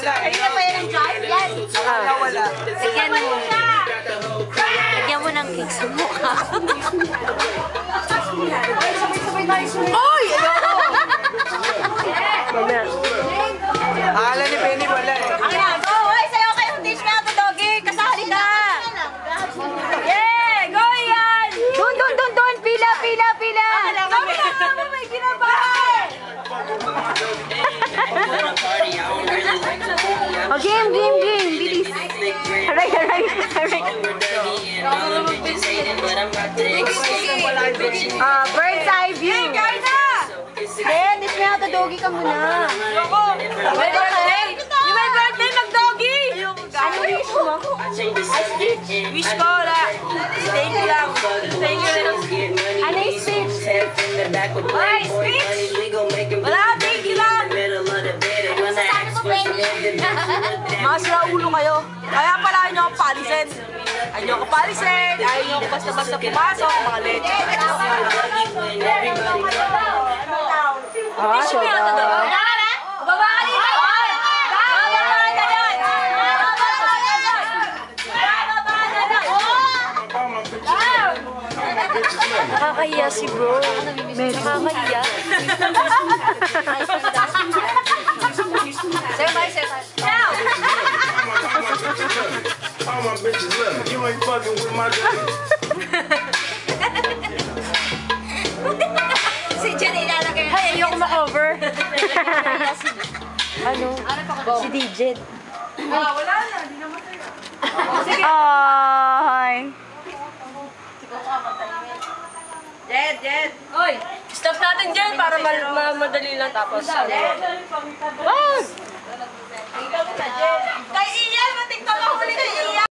wala. Kanina pa yan ang drive yan. Wala. Lagyan mo ng cake sa mukha. Oy! Akala ni Penny wala eh. Hoy, sayo kayo. Teach me how to doggy. Kasali ka. Yeah! Go yan! Doon. Pila. May ginabahan! Oh, game. Bilis. Aray. Bird's eye view. Hey, Garda! Then, teach me how to doggy ka muna. May birthday, mag-doggy! Ano wish mo? Wish ko na. Thank you lang. Ano yung speech? Ay, speech! Wala, thank you lang. Masira ulo kayo. Kaya pala ayaw nyo akong palisin. Ayaw nyo akong palisin. Ayaw nyo akong basta-basta pumasok. Mga leche. Ah, so Baba ka dito! Nakakahiya si bro. Nakakahiya. Say bye. Now! All my bitches love me. You ain't fucking with my daddy. Si Jen ilalagay. Ay, ayoko ma-cover. Ano? Si DJ. wala na. Hindi naman tayo. Ay. Jed. Oy, stop natin dyan para madali lang tapos. Wag!